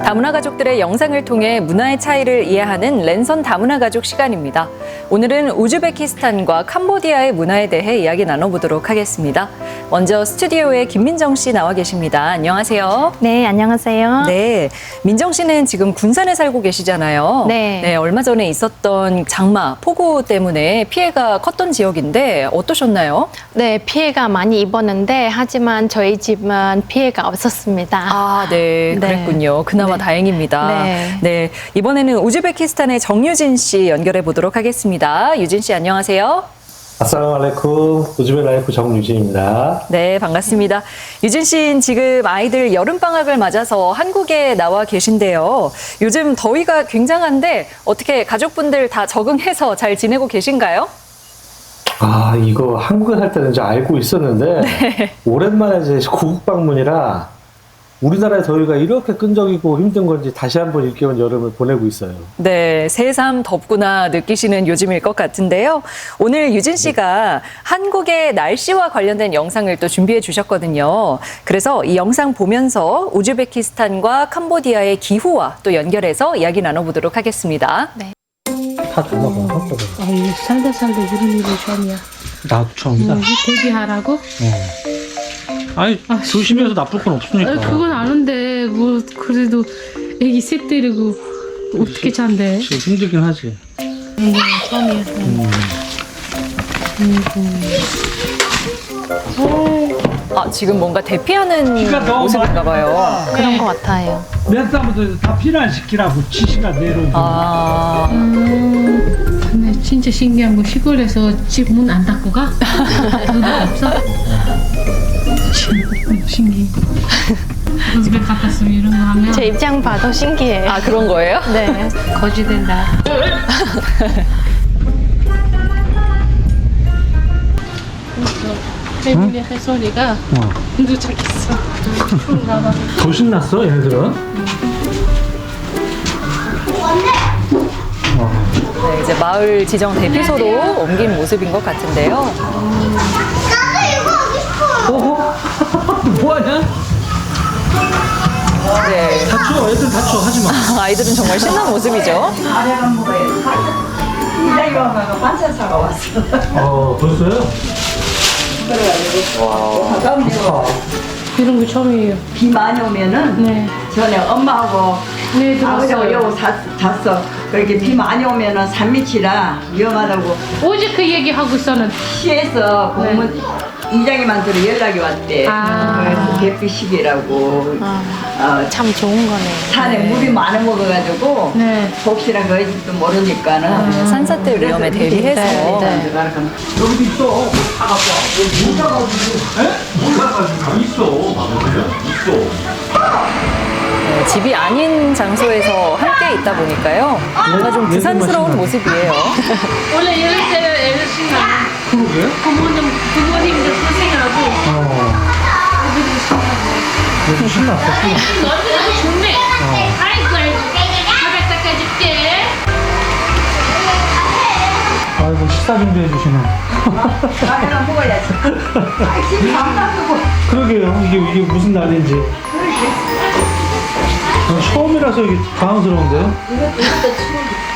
다문화 가족들의 영상을 통해 문화의 차이를 이해하는 랜선 다문화 가족 시간입니다. 오늘은 우즈베키스탄과 캄보디아의 문화에 대해 이야기 나눠보도록 하겠습니다. 먼저 스튜디오에 김민정 씨 나와 계십니다. 안녕하세요. 네, 안녕하세요. 네, 민정 씨는 지금 군산에 살고 계시잖아요. 네. 얼마 전에 있었던 장마, 폭우 때문에 피해가 컸던 지역인데 어떠셨나요? 네, 피해가 많이 입었는데 하지만 저희 집은 피해가 없었습니다. 아, 네, 네. 그랬군요. 그나마 네. 다행입니다. 네. 이번에는 우즈베키스탄의 정유진 씨 연결해 보도록 하겠습니다. 유진 씨 안녕하세요. 아살라말레이쿰 우즈베라이프 정유진입니다. 네, 반갑습니다. 유진 씨는 지금 아이들 여름방학을 맞아서 한국에 나와 계신데요. 요즘 더위가 굉장한데 어떻게 가족분들 다 적응해서 잘 지내고 계신가요? 아, 이거 한국에 살 때는 이제 알고 있었는데 오랜만에 이제 고국 방문이라 우리나라의 더위가 이렇게 끈적이고 힘든 건지 다시 한번 일겨운 여름을 보내고 있어요. 네, 새삼 덥구나 느끼시는 요즘일 것 같은데요. 오늘 유진 씨가 한국의 날씨와 관련된 영상을 또 준비해 주셨거든요. 그래서 이 영상 보면서 우즈베키스탄과 캄보디아의 기후와 또 연결해서 이야기 나눠보도록 하겠습니다. 네. 다 달라고 하거든. 아이, 살다 이런 일이 처음이야. 나도 처음이다. 데뷔하라고? 아니, 조심해서 나쁠 건 없으니까. 그건 아는데 뭐 그래도 애기 셋 데리고 어떻게 잔대? 힘들긴 하지. 처음이야. 아, 지금 뭔가 대피하는 모습인가 봐요. 그런 것 같아요. 몇 살부터 다 피난시키라고 지시가 내려오고. 아, 근데 진짜 신기한 거 시골에서 집 문 안 닫고 가? 그거 없어? 신기해. 집에 갔다 쓰면 이런 거 하면 제 입장 봐도 신기해요. 아 그런 거예요? 네. 거지된다. 패밀리 해소리가 도착했어. 더 신났어, 얘네들은? 네, 이제 마을 지정 대피소로 옮긴 모습인 것 같은데요. 뭐하냐? 네, 다쳐, 애들 다쳐, 하지 마. 아이들은 정말 신난 모습이죠. 벌써요? 이런 거 처음이에요. 비 많이 오면은 네. 전에 엄마하고 네, 아버지하고 들었어요. 여기 잤어. 그렇게 비 많이 오면은 산밑이라 위험하다고 어제 그 얘기 하고 있었는데. 시에서 공문 이장님한테 연락이 왔대. 아. 그래서 대피 시기라고. 참 좋은 거네요. 산에 물이 많이 먹어가지고 네. 혹시나 그 집도 모르니까는. 산사태 위험에 대비해서 네. 여기도 있어. 몰라가지고 있어. 네, 집이 아닌 장소에서 함께 있다 보니까요. 뭔가 좀 부산스러운 모습이에요. 원래 이럴 때는 애들 신나. 그러게? 부모님들 고생하고. 애들이 신나고. 얘들 신났어, 너희들도 좋네. 아이고, 가백 닦아줄게. 아이고, 식사 준비해 주시네. 나이가 먹어야지. 지금 안 쓰고. 그러게요. 이게 무슨 날인지. 처음이라서 이게 당황스러운데요?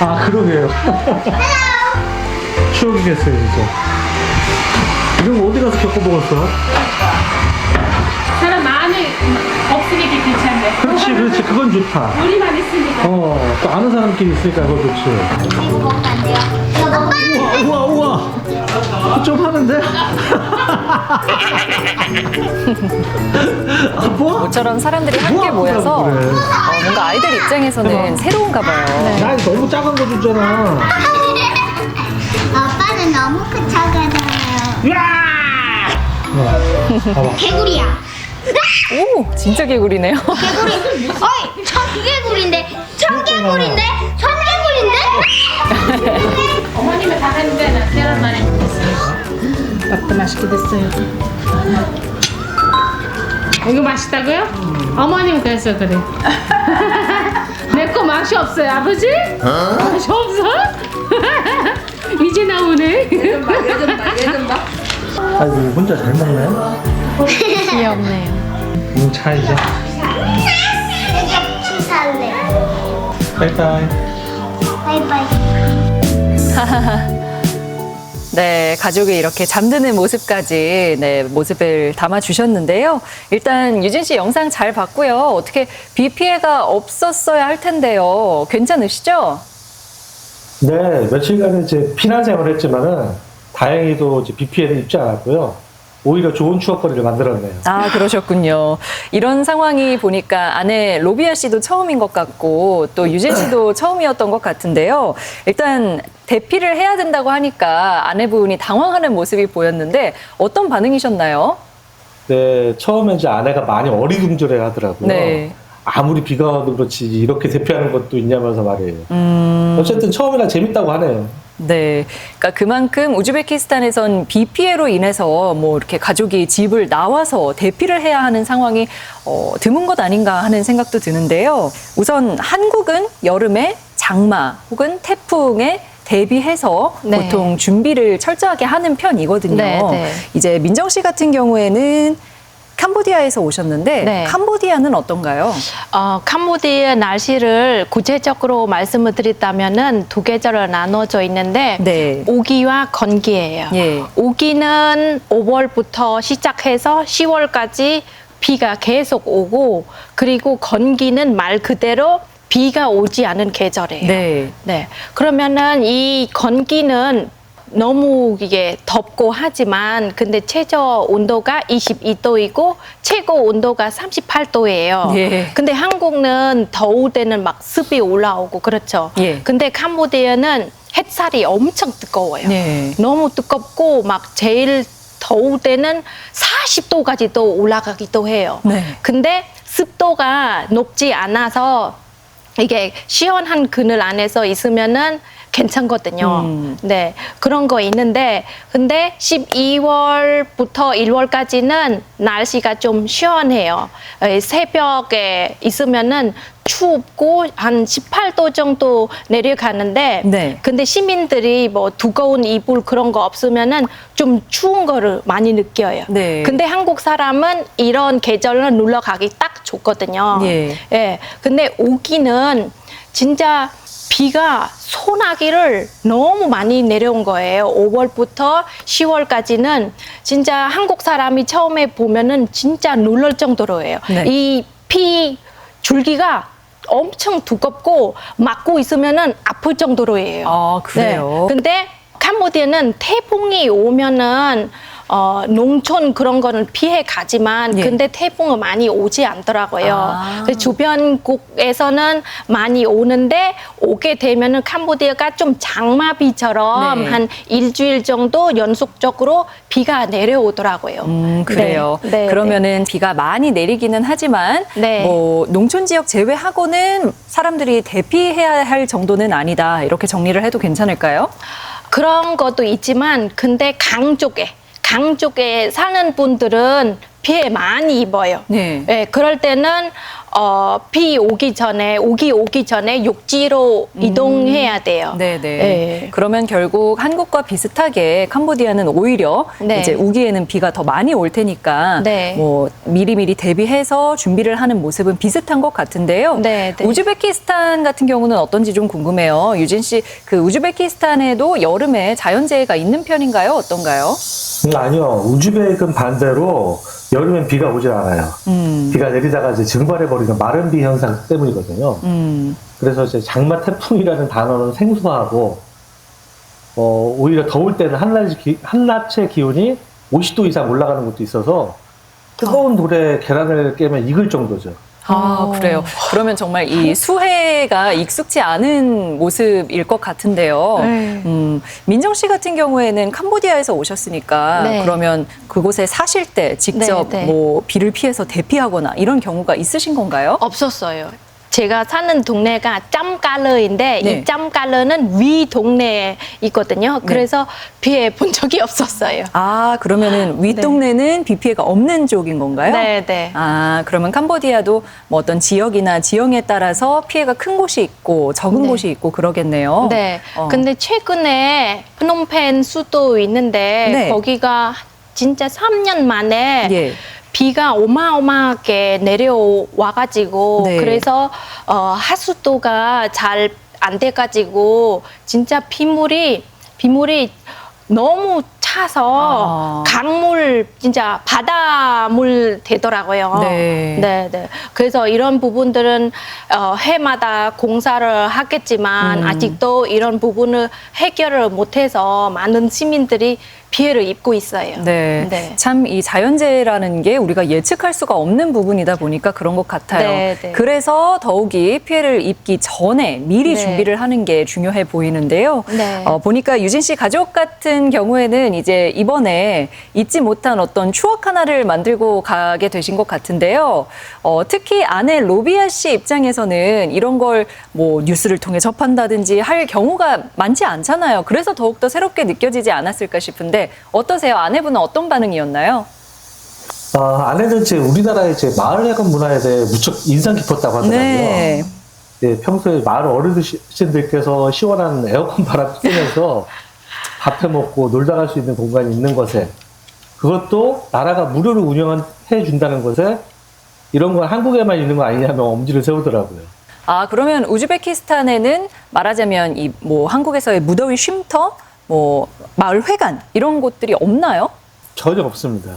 아, 그러게요. 추억이겠어요, 진짜. 이런 거 어디 가서 겪어보겠어? 사람 많이 없으니까 괜찮네. 그렇지. 그건 좋다. 우리만 있으니까. 또 아는 사람끼리 있으니까 그거 좋지. 우와. 좀 하는데? 뭐? 모처럼 사람들이 함께 모여서 그래. 뭔가 아이들 입장에서는 새로운가 봐요. 야, 너무 작은 거 줬잖아. 아빠는 너무 작아요. 봐봐. 개구리야. 오, 진짜 개구리네요. 개구리. 어이, 청개구리인데. 청개구리인데. 청개구리인데. 어머님이 다 했는데 나 계란 많이 먹었어요. 밥도 맛있게 됐어요. 이거 맛있다고요? 어머님 그래서 그래. 내 거 맛이 없어요, 아버지? 맛이 없어? 이제 나오네. 예전 봐. 아이고, 혼자 잘 먹네. 귀엽네요. 차 이제. 여기 치살래. 바이바이. 바이바이. 네, 가족이 이렇게 잠드는 모습까지 네, 모습을 담아 주셨는데요. 일단 유진 씨 영상 잘 봤고요. 어떻게 비 피해가 없었어야 할 텐데요. 괜찮으시죠? 네, 며칠간 이제 피난 생활을 했지만은 다행히도 이제 비 피해는 입지 않았고요. 오히려 좋은 추억거리를 만들었네요. 아, 그러셨군요. 이런 상황이 보니까 아내 로비아 씨도 처음인 것 같고 또 유진 씨도 처음이었던 것 같은데요. 일단 대피를 해야 된다고 하니까 아내분이 당황하는 모습이 보였는데 어떤 반응이셨나요? 네, 처음에 이제 아내가 많이 어리둥절해 하더라고요. 네. 아무리 비가 와도 그렇지 이렇게 대피하는 것도 있냐면서 말이에요. 어쨌든 처음이라 재밌다고 하네요. 네. 그러니까 그만큼 우즈베키스탄에선 비 피해로 인해서 뭐 이렇게 가족이 집을 나와서 대피를 해야 하는 상황이 드문 것 아닌가 하는 생각도 드는데요. 우선 한국은 여름에 장마 혹은 태풍에 대비해서 네. 보통 준비를 철저하게 하는 편이거든요. 네, 네. 이제 민정 씨 같은 경우에는 캄보디아에서 오셨는데 네. 캄보디아는 어떤가요? 캄보디아 날씨를 구체적으로 말씀을 드린다면은 두 계절을 나눠져 있는데 네. 오기와 건기예요. 예. 오기는 5월부터 시작해서 10월까지 비가 계속 오고 그리고 건기는 말 그대로 비가 오지 않은 계절이에요. 네. 네. 그러면은 이 건기는 너무 이게 덥고 하지만 근데 최저 온도가 22도이고 최고 온도가 38도예요. 예. 근데 한국은 더울 때는 막 습이 올라오고 그렇죠. 예. 근데 캄보디아는 햇살이 엄청 뜨거워요. 네. 너무 뜨겁고 막 제일 더울 때는 40도까지도 올라가기도 해요. 네. 근데 습도가 높지 않아서 이게 시원한 그늘 안에서 있으면은 괜찮거든요. 네. 그런 거 있는데, 근데 12월부터 1월까지는 날씨가 좀 시원해요. 새벽에 있으면은 춥고 한 18도 정도 내려가는데, 네. 근데 시민들이 뭐 두꺼운 이불 그런 거 없으면은 좀 추운 거를 많이 느껴요. 네. 근데 한국 사람은 이런 계절은 놀러 가기 딱 좋거든요. 예. 예. 근데 오기는 진짜 비가 소나기를 너무 많이 내려온 거예요. 5월부터 10월까지는 진짜 한국 사람이 처음에 보면은 진짜 놀랄 정도로예요. 네. 이 비 줄기가 엄청 두껍고 맞고 있으면은 아플 정도로예요. 아, 그래요? 네. 근데 캄보디아는 태풍이 오면은 농촌 그런 거는 피해 가지만 예. 근데 태풍은 많이 오지 않더라고요. 아. 그 주변국에서는 많이 오는데 오게 되면은 캄보디아가 좀 장마비처럼 네. 한 일주일 정도 연속적으로 비가 내려오더라고요. 그래요. 네. 네. 그러면은 비가 많이 내리기는 하지만 네. 뭐 농촌 지역 제외하고는 사람들이 대피해야 할 정도는 아니다. 이렇게 정리를 해도 괜찮을까요? 그런 것도 있지만 근데 강 쪽에 사는 분들은 피해 많이 입어요. 네. 예, 그럴 때는 비 오기 전에 육지로 이동해야 돼요. 네네. 예. 그러면 결국 한국과 비슷하게 캄보디아는 오히려 네. 이제 우기에는 비가 더 많이 올 테니까 네. 뭐 미리미리 대비해서 준비를 하는 모습은 비슷한 것 같은데요. 네, 네. 우즈베키스탄 같은 경우는 어떤지 좀 궁금해요. 유진 씨, 그 우즈베키스탄에도 여름에 자연재해가 있는 편인가요? 어떤가요? 아니요. 우즈벡은 반대로 여름엔 비가 오질 않아요. 비가 내리다가 이제 증발해버리는 마른 비 현상 때문이거든요. 그래서 이제 장마 태풍이라는 단어는 생소하고, 오히려 더울 때는 한낮의 기온이 50도 이상 올라가는 것도 있어서 뜨거운 돌에 계란을 깨면 익을 정도죠. 아, 그래요. 그러면 정말 이 수해가 익숙지 않은 모습일 것 같은데요. 네. 민정 씨 같은 경우에는 캄보디아에서 오셨으니까 네. 그러면 그곳에 사실 때 직접 네, 네. 뭐 비를 피해서 대피하거나 이런 경우가 있으신 건가요? 없었어요. 제가 사는 동네가 짬깔러인데 네. 이 짬깔러는 위 동네에 있거든요. 그래서 피해 본 적이 없었어요. 아, 그러면은 윗동네는 비 피해가 없는 쪽인 건가요? 네, 네. 아, 그러면 캄보디아도 뭐 어떤 지역이나 지형에 따라서 피해가 큰 곳이 있고 적은 네. 곳이 있고 그러겠네요. 네. 어. 근데 최근에 프놈펜 수도 있는데 네. 거기가 진짜 3년 만에 예. 비가 어마어마하게 내려와가지고 네. 그래서 하수도가 잘 안 돼가지고 진짜 빗물이 너무 차서 강물 진짜 바다물 되더라고요. 네. 네. 그래서 이런 부분들은 해마다 공사를 하겠지만 아직도 이런 부분을 해결을 못해서 많은 시민들이 피해를 입고 있어요. 네. 참 이 자연재해라는 게 우리가 예측할 수가 없는 부분이다 보니까 그런 것 같아요. 네. 그래서 더욱이 피해를 입기 전에 미리 네. 준비를 하는 게 중요해 보이는데요. 네. 보니까 유진 씨 가족 같은 경우에는 이제 이번에 잊지 못한 어떤 추억 하나를 만들고 가게 되신 것 같은데요. 특히 아내 로비아 씨 입장에서는 이런 걸 뭐 뉴스를 통해 접한다든지 할 경우가 많지 않잖아요. 그래서 더욱더 새롭게 느껴지지 않았을까 싶은데 어떠세요? 아내분은 어떤 반응이었나요? 아내는 우리나라의 마을회관 문화에 대해 무척 인상 깊었다고 하더라고요. 네. 네, 평소에 마을 어르신들께서 시원한 에어컨 바람 쐬면서 밥해 먹고 놀다 갈 수 있는 공간이 있는 것에, 그것도 나라가 무료로 운영해 준다는 것에 이런 건 한국에만 있는 거 아니냐며 엄지를 세우더라고요. 그러면 우즈베키스탄에는 말하자면 이 뭐 한국에서의 무더위 쉼터, 뭐 마을 회관 이런 곳들이 없나요? 전혀 없습니다.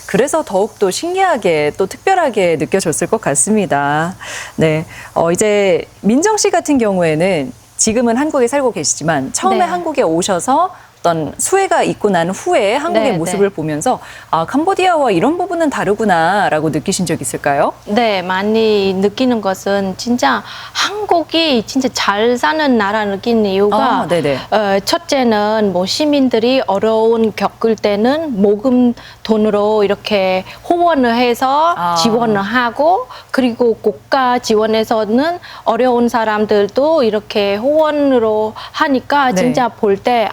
그래서 더욱더 신기하게 또 특별하게 느껴졌을 것 같습니다. 네. 이제 민정 씨 같은 경우에는 지금은 한국에 살고 계시지만 처음에 네. 한국에 오셔서 어떤 수해가 있고 난 후에 한국의 네, 모습을 보면서 캄보디아와 이런 부분은 다르구나라고 느끼신 적 있을까요? 네, 많이 느끼는 것은 진짜 한국이 진짜 잘 사는 나라 느끼는 이유가 네네. 첫째는 뭐 시민들이 어려운 겪을 때는 모금 돈으로 이렇게 후원을 해서 지원을 하고, 그리고 국가 지원에서는 어려운 사람들도 이렇게 후원으로 하니까 네. 진짜 볼 때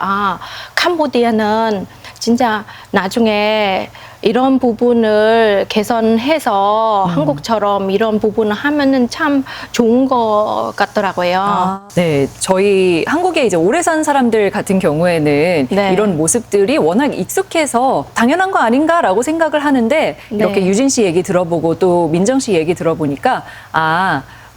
캄보디아는 진짜 나중에 이런 부분을 개선해서 한국처럼 이런 부분을 하면은 참 좋은 것 같더라고요. 네, 저희 한국에 이제 오래 산 사람들 같은 경우에는 네. 이런 모습들이 워낙 익숙해서 당연한 거 아닌가라고 생각을 하는데 이렇게 네. 유진 씨 얘기 들어보고 또 민정 씨 얘기 들어보니까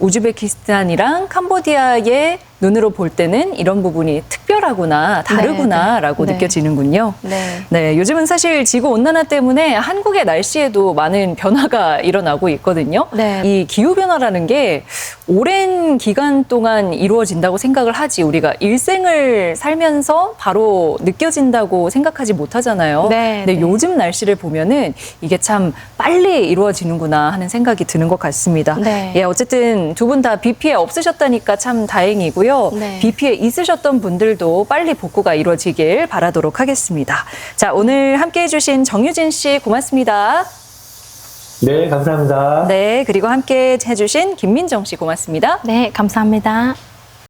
우즈베키스탄이랑 캄보디아의 눈으로 볼 때는 이런 부분이 특별하구나, 다르구나라고 네. 느껴지는군요. 네. 네, 요즘은 사실 지구온난화 때문에 한국의 날씨에도 많은 변화가 일어나고 있거든요. 네. 이 기후변화라는 게 오랜 기간 동안 이루어진다고 생각을 하지 우리가 일생을 살면서 바로 느껴진다고 생각하지 못하잖아요. 네, 근데 네. 요즘 날씨를 보면은 이게 참 빨리 이루어지는구나 하는 생각이 드는 것 같습니다. 네. 예, 어쨌든 두 분 다 비 피해 없으셨다니까 참 다행이고요. 네. 비 피해 있으셨던 분들도 빨리 복구가 이루어지길 바라도록 하겠습니다. 자, 오늘 함께해 주신 정유진 씨 고맙습니다. 네, 감사합니다. 네, 그리고 함께 해주신 김민정 씨 고맙습니다. 네, 감사합니다.